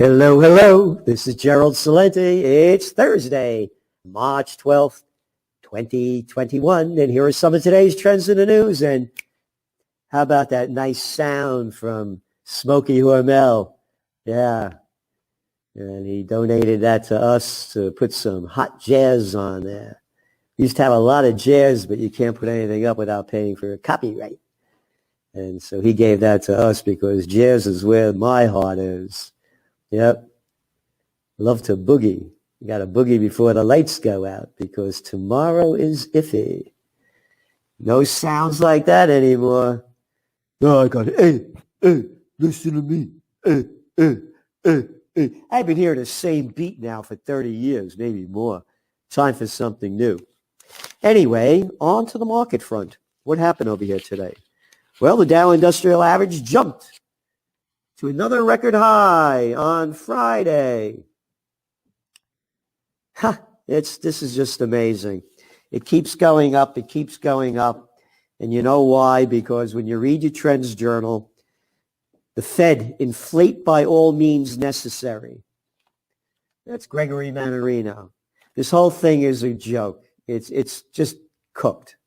Hello, hello. This is Gerald Celente. It's Thursday, March 12th, 2021. And here are some of today's trends in the news. And how about that nice sound from Smokey Hormel? Yeah. And he donated that to us to put some hot jazz on there. We used to have a lot of jazz, but you can't put anything up without paying for copyright. And so he gave that to us because jazz is where my heart is. Yep. Love to boogie. You got to boogie before the lights go out because tomorrow is iffy. No sounds like that anymore. No, I got it. Hey, listen to me. I've been hearing the same beat now for 30 years, maybe more. Time for something new. Anyway, on to the market front. What happened over here today? Well, the Dow Industrial Average jumped to another record high on Friday. This is just amazing. It keeps going up. It keeps going up. And you know why? Because when you read your Trends Journal, the Fed, inflate by all means necessary. That's Gregory Mannarino. This whole thing is a joke. It's just cooked,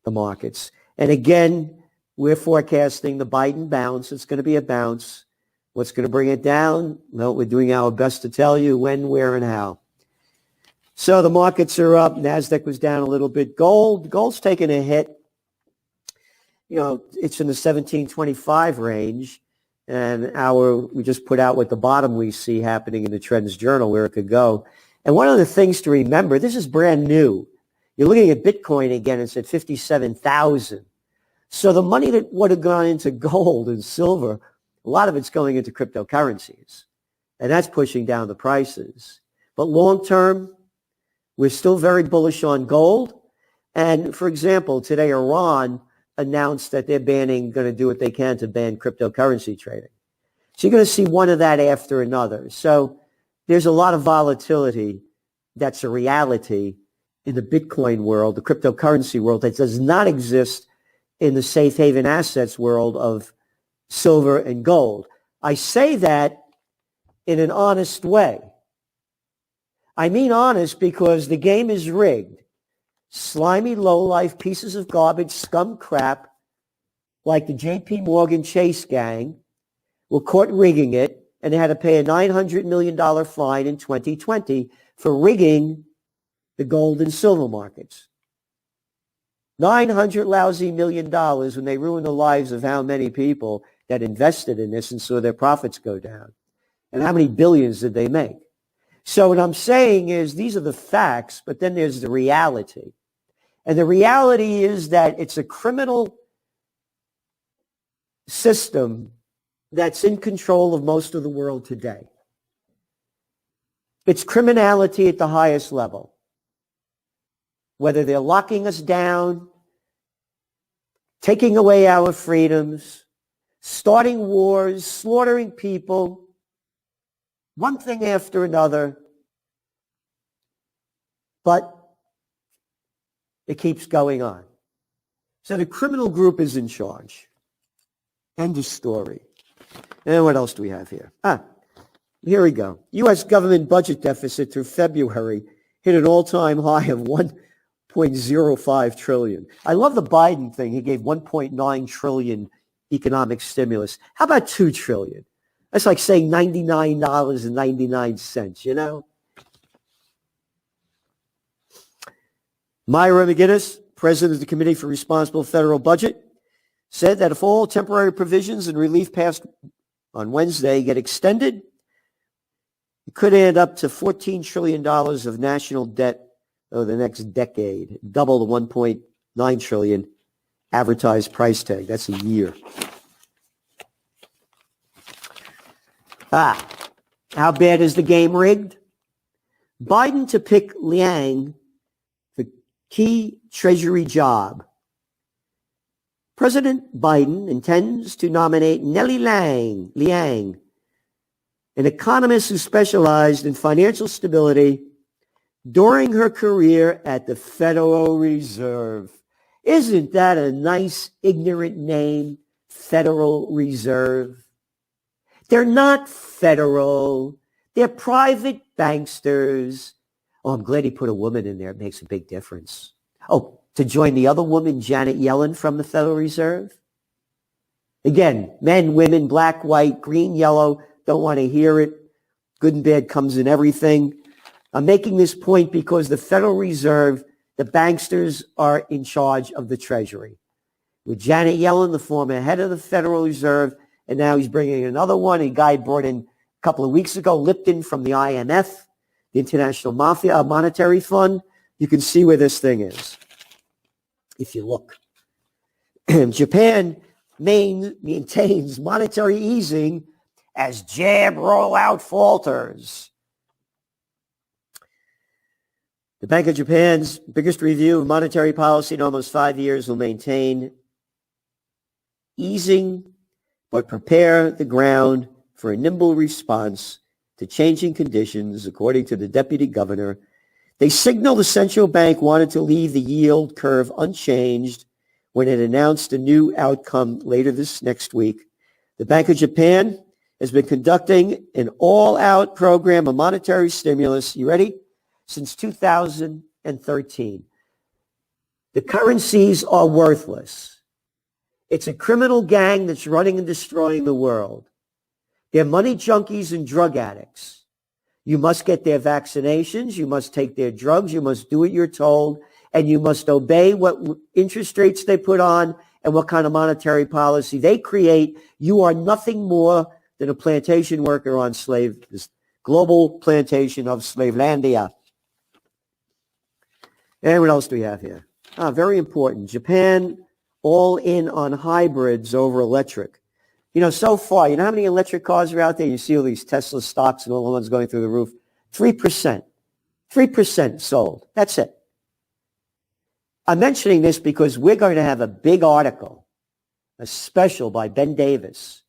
the markets. And again, we're forecasting the Biden bounce. It's going to be a bounce. What's going to bring it down? Well, we're doing our best to tell you when, where, and how. So the markets are up. NASDAQ was down a little bit. Gold's taking a hit. You know, it's in the 1725 range. And we just put out what the bottom we see happening in the Trends Journal, where it could go. And one of the things to remember, this is brand new. You're looking at Bitcoin again, it's at 57,000. So the money that would have gone into gold and silver, a lot of it's going into cryptocurrencies, and that's pushing down the prices. But long term, we're still very bullish on gold. And for example, today Iran announced that they're going to do what they can to ban cryptocurrency trading. So you're going to see one of that after another. So there's a lot of volatility that's a reality in the Bitcoin world, the cryptocurrency world, that does not exist in the safe haven assets world of silver and gold. I say that in an honest way. I mean honest because the game is rigged. Slimy, low-life pieces of garbage, scum crap, like the J.P. Morgan Chase gang, were caught rigging it, and they had to pay a $900 million fine in 2020 for rigging the gold and silver markets. $900 lousy million when they ruined the lives of how many people that invested in this and saw their profits go down. And how many billions did they make? So what I'm saying is these are the facts, but then there's the reality. And the reality is that it's a criminal system that's in control of most of the world today. It's criminality at the highest level. Whether they're locking us down, taking away our freedoms, starting wars, slaughtering people, one thing after another, but it keeps going on. So the criminal group is in charge. End of story. And what else do we have here? Here we go. U.S. government budget deficit through February hit an all-time high of $1.05 trillion. I love the Biden thing. He gave $1.9 trillion economic stimulus. How about $2 trillion? That's like saying $99.99, you know? Myra McGinnis, president of the Committee for Responsible Federal Budget, said that if all temporary provisions and relief passed on Wednesday get extended, it could add up to $14 trillion of national debt over the next decade, double the $1.9 trillion advertised price tag. That's a year. How bad is the game rigged? Biden to pick Liang for key Treasury job. President Biden intends to nominate Nellie Liang, an economist who specialized in financial stability during her career at the Federal Reserve. Isn't that a nice, ignorant name, Federal Reserve? They're not federal. They're private banksters. Oh, I'm glad he put a woman in there. It makes a big difference. Oh, to join the other woman, Janet Yellen from the Federal Reserve. Again, men, women, black, white, green, yellow, don't want to hear it. Good and bad comes in everything. I'm making this point because the Federal Reserve, the banksters are in charge of the Treasury. With Janet Yellen, the former head of the Federal Reserve, and now he's bringing another one. A guy brought in a couple of weeks ago, Lipton from the IMF, the International Monetary Fund. You can see where this thing is if you look. Japan maintains monetary easing as jab rollout falters. The Bank of Japan's biggest review of monetary policy in almost 5 years will maintain easing, but prepare the ground for a nimble response to changing conditions, according to the deputy governor. They signaled the central bank wanted to leave the yield curve unchanged when it announced a new outcome later this next week. The Bank of Japan has been conducting an all-out program of monetary stimulus, you ready? Since 2013. The currencies are worthless. It's a criminal gang that's running and destroying the world. They're money junkies and drug addicts. You must get their vaccinations. You must take their drugs. You must do what you're told. And you must obey what interest rates they put on and what kind of monetary policy they create. You are nothing more than a plantation worker on this global plantation of Slavelandia. And what else do we have here? Very important. Japan all in on hybrids over electric. You know, so far, you know how many electric cars are out there? You see all these Tesla stocks and all the ones going through the roof. 3%. 3% sold. That's it. I'm mentioning this because we're going to have a big article, a special by Ben Davis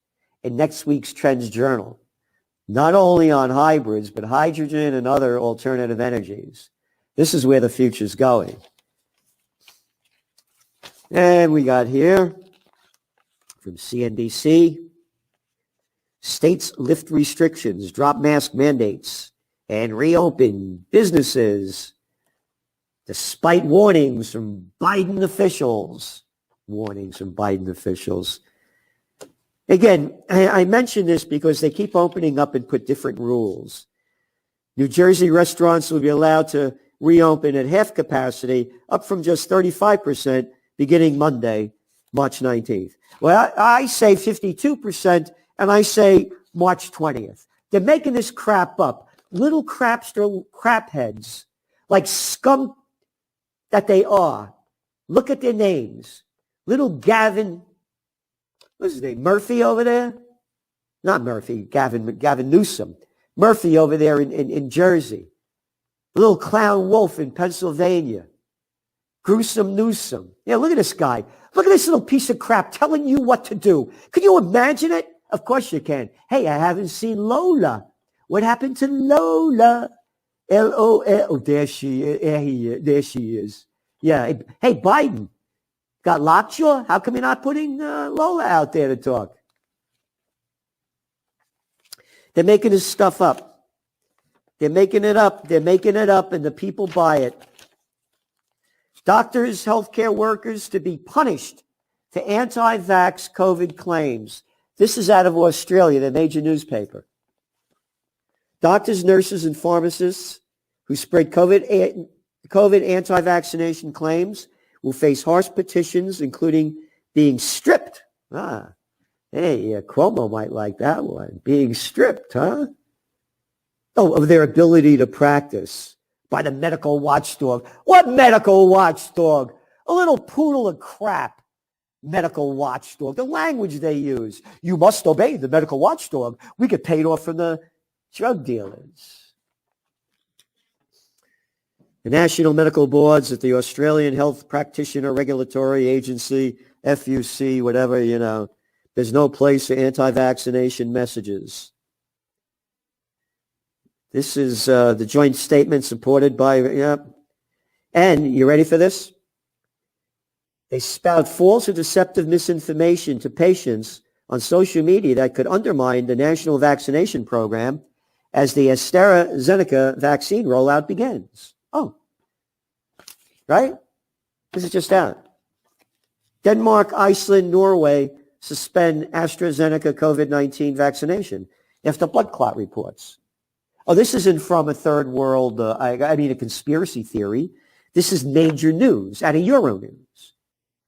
in next week's Trends Journal, not only on hybrids, but hydrogen and other alternative energies. This is where the future's going. And we got here from CNBC, states lift restrictions, drop mask mandates, and reopen businesses despite warnings from Biden officials. Warnings from Biden officials. Again, I mention this because they keep opening up and put different rules. New Jersey restaurants will be allowed to reopen at half capacity, up from just 35% beginning Monday, March 19th. Well, I say 52%, and I say March 20th. They're making this crap up. Little crap heads, like scum that they are. Look at their names. Little Gavin, what's his name, Murphy over there? Not Murphy, Gavin Newsom. Murphy over there in Jersey. Little clown wolf in Pennsylvania. Gruesome Newsom. Yeah, look at this guy. Look at this little piece of crap telling you what to do. Can you imagine it? Of course you can. Hey, I haven't seen Lola. What happened to Lola? L-O-L. Oh, there she is. There she is. Yeah. Hey, Biden. Got lockjaw? How come you're not putting Lola out there to talk? They're making this stuff up. They're making it up. They're making it up, and the people buy it. Doctors, healthcare workers to be punished for anti-vax COVID claims. This is out of Australia, the major newspaper. Doctors, nurses, and pharmacists who spread COVID anti-vaccination claims will face harsh petitions, including being stripped. Hey, Cuomo might like that one. Being stripped, huh? Oh, of their ability to practice by the medical watchdog. What medical watchdog? A little poodle of crap medical watchdog. The language they use. You must obey the medical watchdog. We get paid off from the drug dealers. The national medical boards at the Australian Health Practitioner Regulatory Agency, FUC, whatever, you know, there's no place for anti-vaccination messages. This is the joint statement supported by, and you ready for this? They spout false or deceptive misinformation to patients on social media that could undermine the national vaccination program as the AstraZeneca vaccine rollout begins. Oh, right? This is just out. Denmark, Iceland, Norway suspend AstraZeneca COVID-19 vaccination after blood clot reports. Oh, this isn't from a third world, a conspiracy theory. This is major news out of Euronews.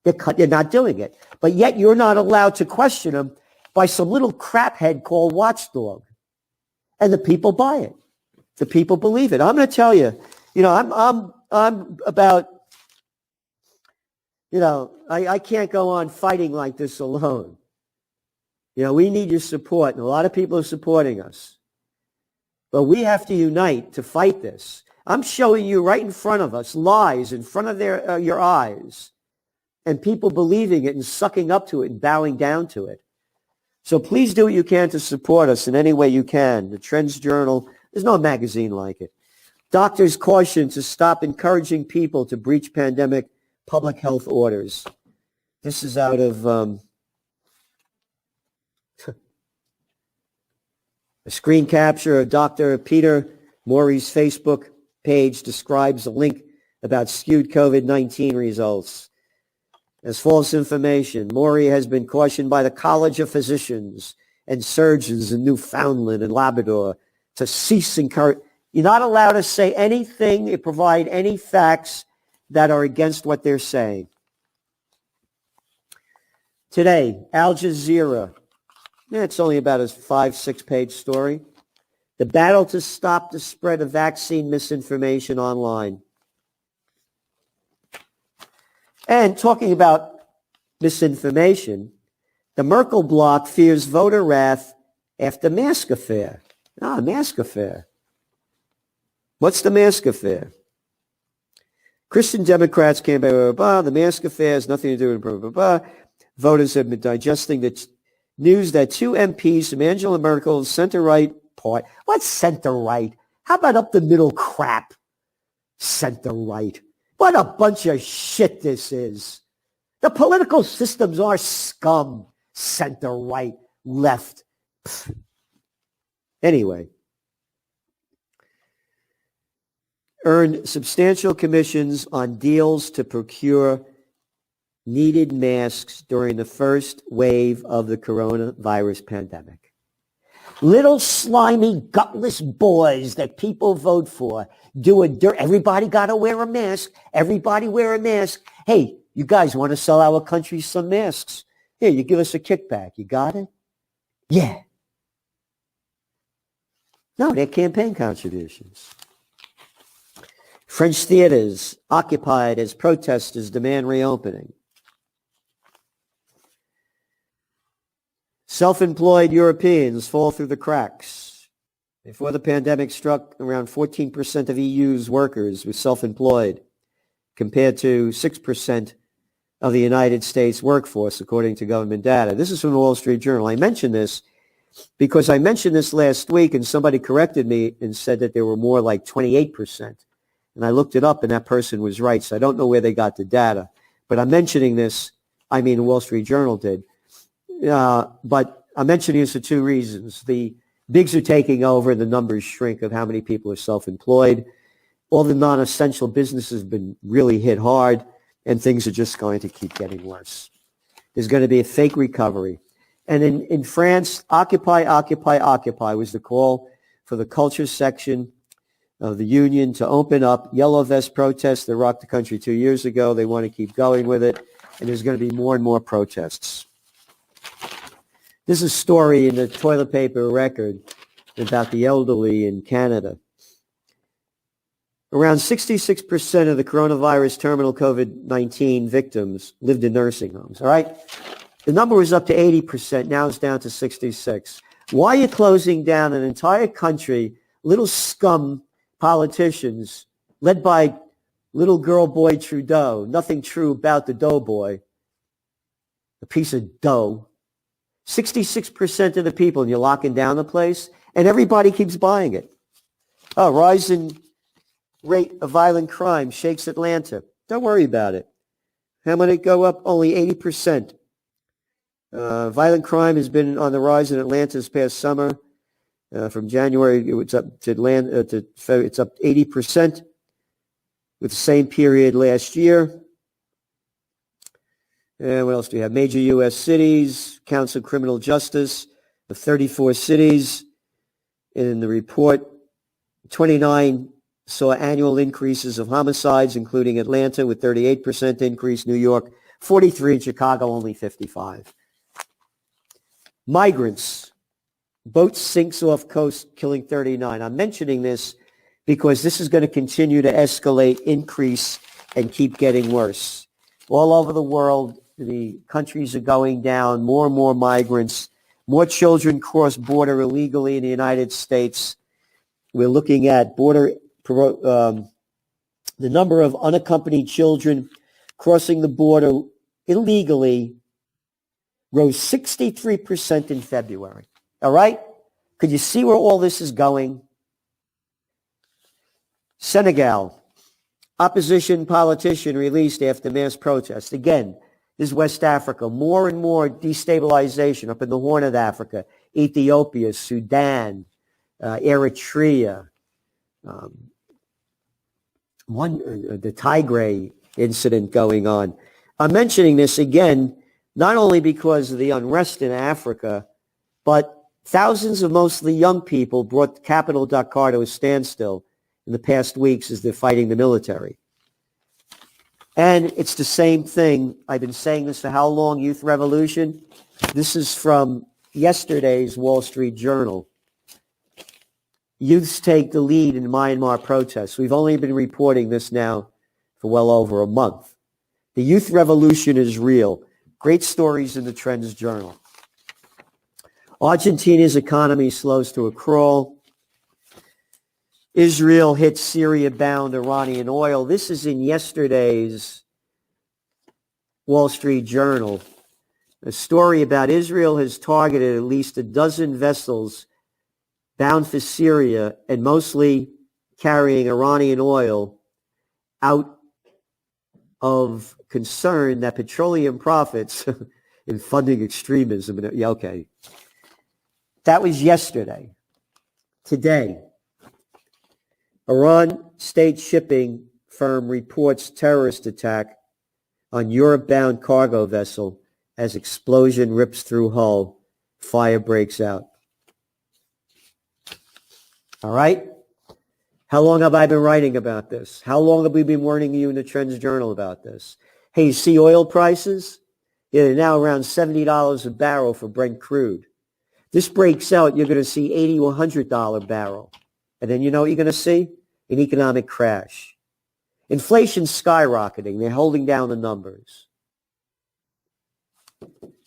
They're not doing it. But yet you're not allowed to question them by some little craphead called Watchdog. And the people buy it. The people believe it. I'm going to tell you, I'm about, I can't go on fighting like this alone. We need your support, and a lot of people are supporting us. But we have to unite to fight this. I'm showing you right in front of us lies in front of your eyes, and people believing it and sucking up to it and bowing down to it. So please do what you can to support us in any way you can. The Trends Journal, there's no magazine like it. Doctors caution to stop encouraging people to breach pandemic public health orders. This is out of a screen capture of Dr. Peter Maury's Facebook page describes a link about skewed COVID-19 results as false information. Maury has been cautioned by the College of Physicians and Surgeons in Newfoundland and Labrador to cease encourage. You're not allowed to say anything or provide any facts that are against what they're saying. Today, Al Jazeera. It's only about a 5-6 page story. The battle to stop the spread of vaccine misinformation online. And talking about misinformation, the Merkel bloc fears voter wrath after mask affair. Mask affair. What's the mask affair? Christian Democrats campaign, the mask affair has nothing to do with blah, blah, blah. Voters have been digesting the news that two MPs from Angela Merkel's center-right party. What's center-right? How about up the middle crap? Center-right. What a bunch of shit this is. The political systems are scum. Center-right, left. Anyway. Earned substantial commissions on deals to procure needed masks during the first wave of the coronavirus pandemic. Little slimy, gutless boys that people vote for do a dirt. Everybody got to wear a mask. Everybody wear a mask. Hey, you guys want to sell our country some masks? Here, you give us a kickback. You got it? Yeah. No, they're campaign contributions. French theaters occupied as protesters demand reopening. Self-employed Europeans fall through the cracks. Before the pandemic struck, around 14% of EU's workers were self-employed, compared to 6% of the United States workforce, according to government data. This is from the Wall Street Journal. I mentioned this because I mentioned this last week, and somebody corrected me and said that there were more like 28%. And I looked it up, and that person was right. So I don't know where they got the data. But I'm mentioning this, the Wall Street Journal did. But I'm mentioning this for two reasons. The bigs are taking over, the numbers shrink of how many people are self-employed. All the non-essential businesses have been really hit hard, and things are just going to keep getting worse. There's going to be a fake recovery. And in France, Occupy, Occupy, Occupy was the call for the culture section of the union to open up. Yellow vest protests that rocked the country 2 years ago. They want to keep going with it, and there's going to be more and more protests. This is a story in the Toilet Paper Record about the elderly in Canada. Around 66% of the coronavirus terminal COVID-19 victims lived in nursing homes, all right? The number was up to 80%. Now it's down to 66. Why are you closing down an entire country, little scum politicians, led by little girl boy Trudeau? Nothing true about the doughboy. A piece of dough. 66% of the people, and you're locking down the place, and everybody keeps buying it. Oh, rising rate of violent crime shakes Atlanta. Don't worry about it. How might it go up? Only 80%. Violent crime has been on the rise in Atlanta this past summer. From January, it's up to it's up 80% with the same period last year. And what else do we have? Major U.S. cities, counts of criminal justice of 34 cities. In the report, 29 saw annual increases of homicides, including Atlanta with 38% increase, New York 43, and Chicago only 55. Migrants. Boat sinks off coast, killing 39. I'm mentioning this because this is going to continue to escalate, increase, and keep getting worse. All over the world, the countries are going down, more and more migrants, more children cross border illegally in the United States. We're looking at the number of unaccompanied children crossing the border illegally rose 63% in February. All right? Could you see where all this is going? Senegal. Opposition politician released after mass protest. Again, this is West Africa. More and more destabilization up in the Horn of Africa. Ethiopia, Sudan, Eritrea. The Tigray incident going on. I'm mentioning this again, not only because of the unrest in Africa, but thousands of mostly young people brought the capital Dakar to a standstill in the past weeks as they're fighting the military. And it's the same thing. I've been saying this for how long? Youth revolution. This is from yesterday's Wall Street Journal. Youths take the lead in Myanmar protests. We've only been reporting this now for well over a month. The youth revolution is real. Great stories in the Trends Journal. Argentina's economy slows to a crawl. Israel hits Syria-bound Iranian oil. This is in yesterday's Wall Street Journal. A story about Israel has targeted at least a dozen vessels bound for Syria and mostly carrying Iranian oil out of concern that petroleum profits in funding extremism. Yeah, okay. That was yesterday. Today, Iran state shipping firm reports terrorist attack on Europe-bound cargo vessel as explosion rips through hull. Fire breaks out. All right? How long have I been writing about this? How long have we been warning you in the Trends Journal about this? Hey, you see oil prices? Yeah, they're now around $70 a barrel for Brent crude. This breaks out, you're going to see $80 to $100 barrel. And then you know what you're going to see? An economic crash. Inflation's skyrocketing. They're holding down the numbers.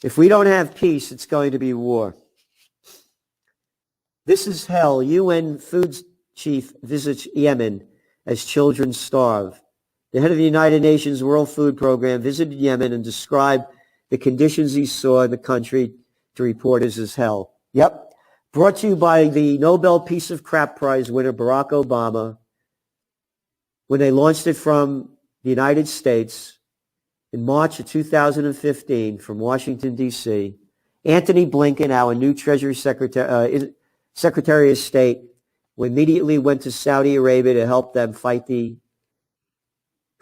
If we don't have peace, it's going to be war. This is hell. UN food chief visits Yemen as children starve. The head of the United Nations World Food Program visited Yemen and described the conditions he saw in the country to reporters as hell. Yep. Brought to you by the Nobel Peace of Crap Prize winner Barack Obama when they launched it from the United States in March of 2015 from Washington, D.C. Anthony Blinken, our new Treasury Secretary of State, immediately went to Saudi Arabia to help them fight the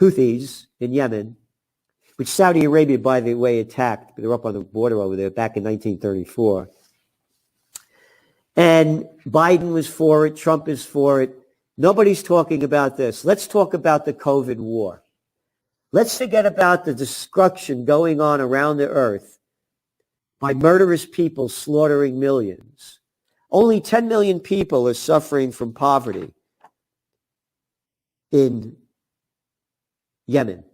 Houthis in Yemen, which Saudi Arabia, by the way, attacked. They're up on the border over there back in 1934. And Biden was for it. Trump is for it. Nobody's talking about this. Let's talk about the COVID war. Let's forget about the destruction going on around the earth by murderous people slaughtering millions. Only 10 million people are suffering from poverty in Yemen.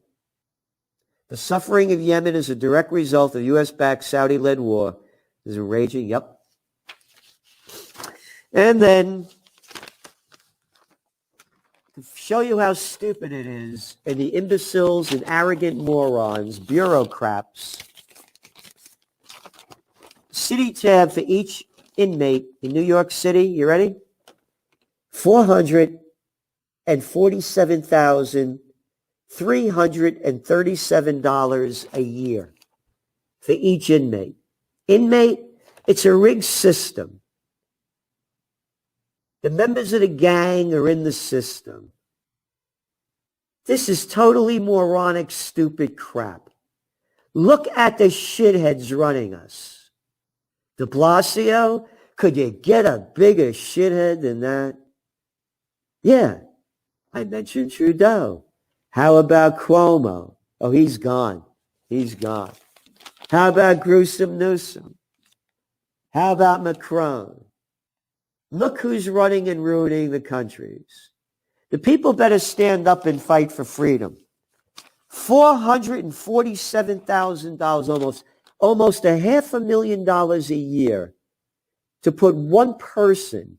The suffering of Yemen is a direct result of U.S.-backed Saudi-led war. There's a raging, yep. And then, to show you how stupid it is, and the imbeciles and arrogant morons, bureaucrats, city tab for each inmate in New York City, you ready? $447,337 a year for each inmate. Inmate, it's a rigged system. The members of the gang are in the system. This is totally moronic, stupid crap. Look at the shitheads running us. De Blasio, could you get a bigger shithead than that? Yeah, I mentioned Trudeau. How about Cuomo? Oh, he's gone. He's gone. How about Gruesome Newsom? How about Macron? Look who's running and ruining the countries. The people better stand up and fight for freedom. $447,000, almost $500,000 a year to put one person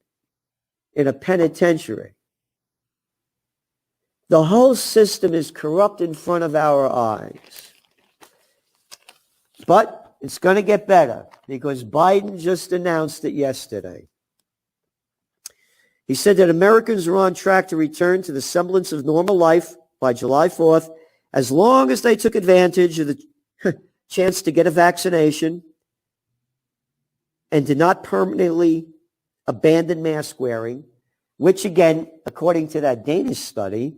in a penitentiary. The whole system is corrupt in front of our eyes. But it's going to get better because Biden just announced it yesterday. He said that Americans are on track to return to the semblance of normal life by July 4th, as long as they took advantage of the chance to get a vaccination and did not permanently abandon mask wearing, which again, according to that Danish study,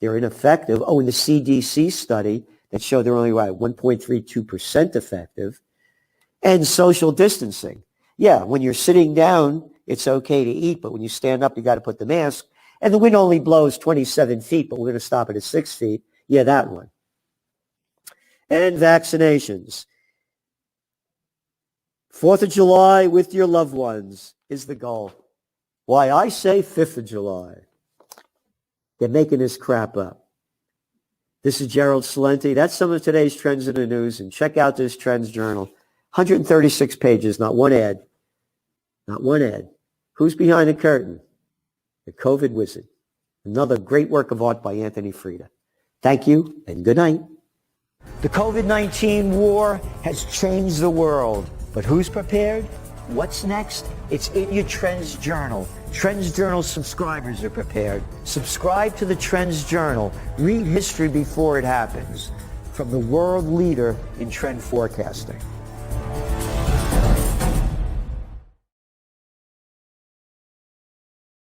they're ineffective. Oh, and the CDC study that showed they're only 1.32% effective. And social distancing. Yeah, when you're sitting down, it's okay to eat, but when you stand up, you got to put the mask. And the wind only blows 27 feet, but we're going to stop it at 6 feet. Yeah, that one. And vaccinations. 4th of July with your loved ones is the goal. Why, I say 5th of July. They're making this crap up. This is Gerald Celente. That's some of today's trends in the news. And check out this Trends Journal. 136 pages, not one ad. Not one ad. Who's behind the curtain? The COVID Wizard. Another great work of art by Anthony Freda. Thank you and good night. The COVID-19 war has changed the world. But who's prepared? What's next? It's in your Trends Journal. Trends Journal subscribers are prepared. Subscribe to the Trends Journal. Read history before it happens. From the world leader in trend forecasting.